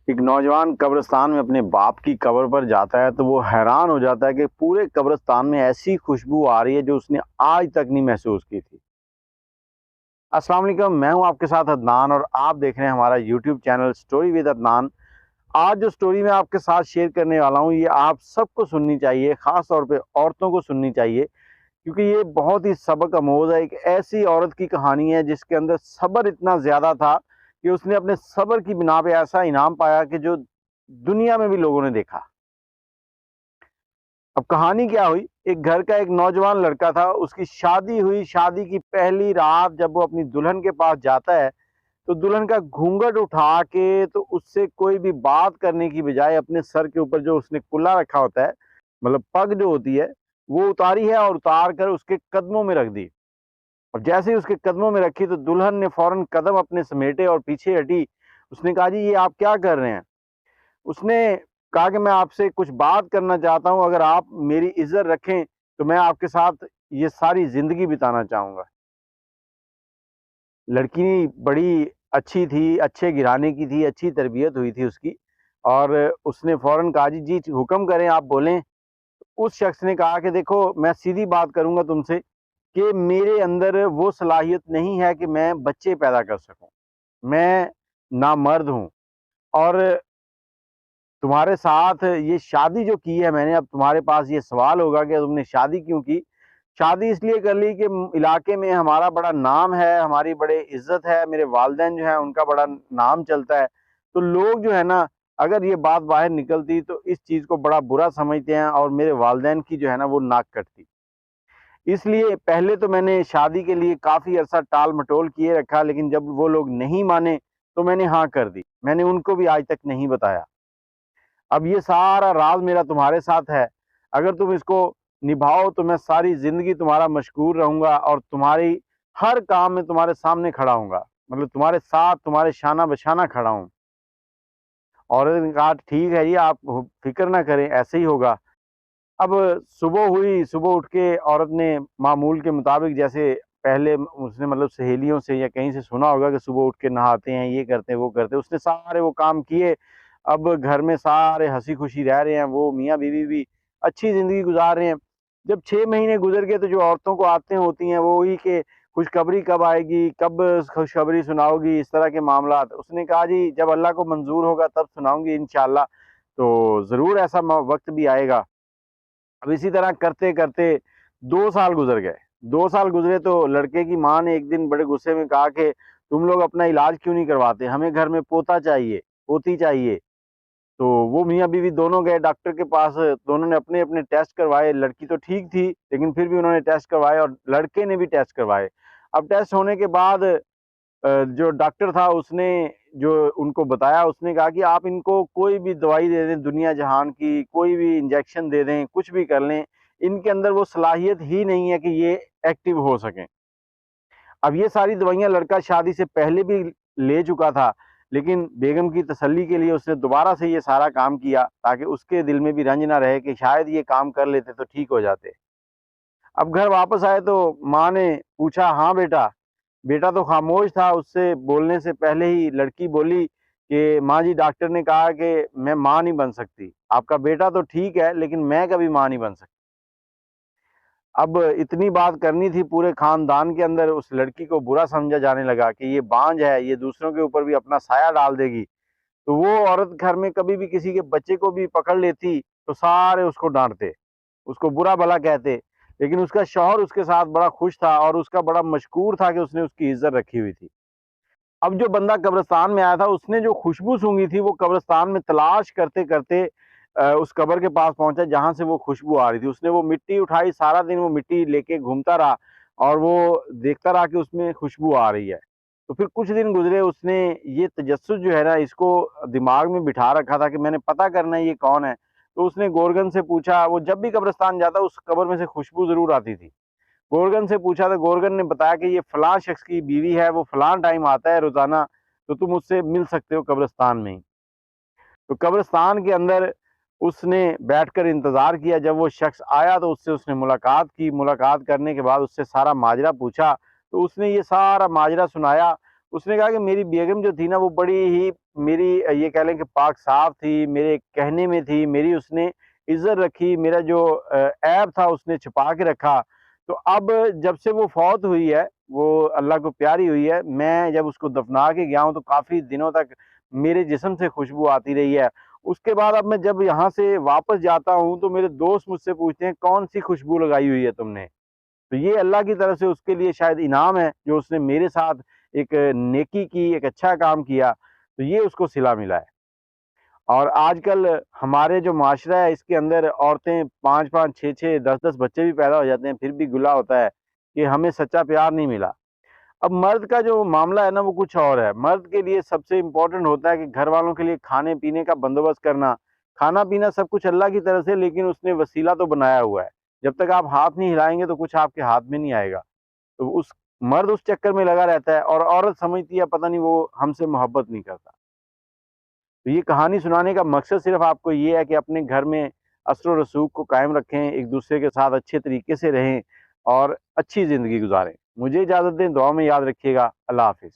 एक नौजवान कब्रिस्तान में अपने बाप की कब्र पर जाता है तो वो हैरान हो जाता है कि पूरे कब्रिस्तान में ऐसी खुशबू आ रही है जो उसने आज तक नहीं महसूस की थी। अस्सलाम वालेकुम, मैं हूं आपके साथ अदनान और आप देख रहे हैं हमारा YouTube channel story with Adnan. आज जो स्टोरी मैं आपके साथ शेयर करने वाला हूं ये आप सबको सुननी चाहिए, ख़ास तौर पे औरतों को सुननी चाहिए, क्योंकि ये बहुत ही सबक आमोज़ है। एक ऐसी औरत की कहानी है जिसके अंदर सब्र इतना ज़्यादा था कि उसने अपने सब्र की बिना पे ऐसा इनाम पाया कि जो दुनिया में भी लोगों ने देखा। अब कहानी क्या हुई, एक घर का एक नौजवान लड़का था, उसकी शादी हुई। शादी की पहली रात जब वो अपनी दुल्हन के पास जाता है तो दुल्हन का घूंघट उठा के तो उससे कोई भी बात करने की बजाय अपने सर के ऊपर जो उसने कुल्ला रखा होता है, मतलब पग जो होती है, वो उतारी है और उतार कर उसके कदमों में रख दी। और जैसे ही उसके कदमों में रखी तो दुल्हन ने फौरन कदम अपने समेटे और पीछे हटी। उसने कहा, जी ये आप क्या कर रहे हैं? उसने कहा कि मैं आपसे कुछ बात करना चाहता हूँ, अगर आप मेरी इज्जत रखें तो मैं आपके साथ ये सारी जिंदगी बिताना चाहूंगा। लड़की बड़ी अच्छी थी, अच्छे घराने की थी, अच्छी तरबियत हुई थी उसकी। और उसने फौरन कहा, जी जी हुक्म करें, आप बोलें। उस शख्स ने कहा कि देखो, मैं सीधी बात करूंगा तुमसे कि मेरे अंदर वो सलाहियत नहीं है कि मैं बच्चे पैदा कर सकूं। मैं नामर्द हूं। और तुम्हारे साथ ये शादी जो की है मैंने, अब तुम्हारे पास ये सवाल होगा कि तुमने शादी क्यों की? शादी इसलिए कर ली कि इलाके में हमारा बड़ा नाम है, हमारी बड़े इज्जत है, मेरे वालिदैन जो है उनका बड़ा नाम चलता है। तो लोग जो है ना, अगर ये बात बाहर निकलती तो इस चीज़ को बड़ा बुरा समझते हैं और मेरे वालिदैन की जो है ना वो नाक कटती। इसलिए पहले तो मैंने शादी के लिए काफ़ी अरसा टाल-मटोल किए रखा, लेकिन जब वो लोग नहीं माने तो मैंने हाँ कर दी। मैंने उनको भी आज तक नहीं बताया। अब ये सारा राज मेरा तुम्हारे साथ है। अगर तुम इसको निभाओ तो मैं सारी ज़िंदगी तुम्हारा मशकूर रहूँगा और तुम्हारी हर काम में तुम्हारे सामने खड़ा होऊँगा। मतलब तुम्हारे साथ, तुम्हारे शाना-बशाना खड़ा हूँ। औरत ने कहा, ठीक है जी, आप फ़िक्र ना करें, ऐसे ही होगा। अब सुबह हुई, सुबह उठ के औरत ने मामूल के मुताबिक, जैसे पहले उसने मतलब सहेलियों से या कहीं से सुना होगा कि सुबह उठ के नहाते हैं, ये करते हैं, वो करते हैं, उसने सारे वो काम किए। अब घर में सारे हँसी-खुशी रह रहे हैं, वो मियाँ-बीवी भी अच्छी ज़िंदगी गुज़ार रहे हैं। जब 6 महीने गुज़र गए तो जो औरतों को आदतें होती हैं वो वही कि खुशखबरी कब आएगी, कब खुशखबरी सुनाओगी, इस तरह के मामलात। उसने कहा, जी जब अल्लाह को मंज़ूर होगा तब सुनाऊँगी इंशाअल्लाह। तो ज़रूर ऐसा वक़्त भी आएगा। अब इसी तरह करते-करते 2 साल गुज़र गए। 2 साल गुज़रे तो लड़के की माँ ने एक दिन बड़े गुस्से में कहा कि तुम लोग अपना इलाज क्यों नहीं करवाते? हमें घर में पोता चाहिए, पोती चाहिए। तो वो मियाँ-बीवी दोनों गए डॉक्टर के पास, दोनों ने अपने-अपने टेस्ट करवाए। लड़की तो ठीक थी, लेकिन फिर भी उन्होंने टेस्ट करवाए और लड़के ने भी टेस्ट करवाए। अब टेस्ट होने के बाद जो डॉक्टर था उसने जो उनको बताया, उसने कहा कि आप इनको कोई भी दवाई दे दें दुनिया जहान की, कोई भी इंजेक्शन दे दें, कुछ भी कर लें, इनके अंदर वो सलाहियत ही नहीं है कि ये एक्टिव हो सकें। अब ये सारी दवाइयाँ लड़का शादी से पहले भी ले चुका था, लेकिन बेगम की तसल्ली के लिए उसने दोबारा से ये सारा काम किया ताकि उसके दिल में भी रंज ना रहे कि शायद ये काम कर लेते तो ठीक हो जाते। अब घर वापस आए तो माँ ने पूछा, हाँ बेटा? बेटा तो खामोश था, उससे बोलने से पहले ही लड़की बोली कि माँ जी, डॉक्टर ने कहा कि मैं माँ नहीं बन सकती। आपका बेटा तो ठीक है, लेकिन मैं कभी माँ नहीं बन सकती। अब इतनी बात करनी थी पूरे खानदान के अंदर, उस लड़की को बुरा समझा जाने लगा कि ये बांझ है, ये दूसरों के ऊपर भी अपना साया डाल देगी। तो वो औरत घर में कभी भी किसी के बच्चे को भी पकड़ लेती तो सारे उसको डाँटते, उसको बुरा-भला कहते। लेकिन उसका शौहर उसके साथ बड़ा खुश था और उसका बड़ा मशकूर था कि उसने उसकी इज़्ज़त रखी हुई थी। अब जो बंदा कब्रिस्तान में आया था, उसने जो खुशबू सूँघी थी, वो कब्रिस्तान में तलाश करते-करते उस कब्र के पास पहुँचा जहाँ से वो खुशबू आ रही थी। उसने वो मिट्टी उठाई, सारा दिन वो मिट्टी लेके घूमता रहा और वो देखता रहा कि उसमें खुशबू आ रही है। तो फिर कुछ दिन गुज़रे, उसने ये तजस्सुस जो है ना, इसको दिमाग में बिठा रखा था कि मैंने पता करना है ये कौन है। तो उसने गोरगन से पूछा, वो जब भी कब्रिस्तान जाता उस कब्र में से खुशबू ज़रूर आती थी। गोरगन से पूछा तो गोरगन ने बताया कि ये फलाँ शख्स की बीवी है, वो फलाँ टाइम आता है रोज़ाना, तो तुम उससे मिल सकते हो कब्रिस्तान में ही। तो कब्रिस्तान के अंदर उसने बैठकर इंतज़ार किया, जब वो शख्स आया तो उससे उसने मुलाकात की। मुलाकात करने के बाद उससे सारा माजरा पूछा, तो उसने ये सारा माजरा सुनाया। उसने कहा कि मेरी बेगम जो थी ना, वो बड़ी ही मेरी ये कह लें कि पाक साफ थी, मेरे कहने में थी, मेरी उसने इज़्ज़त रखी, मेरा जो ऐब था उसने छुपा के रखा। तो अब जब से वो फ़ौत हुई है, वो अल्लाह को प्यारी हुई है, मैं जब उसको दफ़ना के गया हूँ तो काफ़ी दिनों तक मेरे जिस्म से खुशबू आती रही है। उसके बाद अब मैं जब यहाँ से वापस जाता हूँ तो मेरे दोस्त मुझसे पूछते हैं, कौन-सी खुशबू लगाई हुई है तुमने? तो ये अल्लाह की तरफ से उसके लिए शायद इनाम है, जो उसने मेरे साथ एक नेकी की, एक अच्छा काम किया, तो ये उसको सिला मिला है। और आजकल हमारे जो माशरा है इसके अंदर औरतें 5-5, 6-6, 10-10 बच्चे भी पैदा हो जाते हैं, फिर भी गिला होता है कि हमें सच्चा प्यार नहीं मिला। अब मर्द का जो मामला है ना वो कुछ और है। मर्द के लिए सबसे इम्पोर्टेंट होता है कि घर वालों के लिए खाने-पीने का बंदोबस्त करना। खाना-पीना सब कुछ अल्लाह की तरफ से, लेकिन उसने वसीला तो बनाया हुआ है। जब तक आप हाथ नहीं हिलाएँगे तो कुछ आपके हाथ में नहीं आएगा। तो उस मर्द उस चक्कर में लगा रहता है और औरत समझती है पता नहीं वो हमसे मोहब्बत नहीं करता। तो ये कहानी सुनाने का मकसद सिर्फ़ आपको ये है कि अपने घर में असर व रसूख को कायम रखें, एक-दूसरे के साथ अच्छे तरीके से रहें और अच्छी ज़िंदगी गुज़ारें। मुझे इजाज़त दें, दुआ में याद रखिएगा। अल्लाह हाफ़िज़।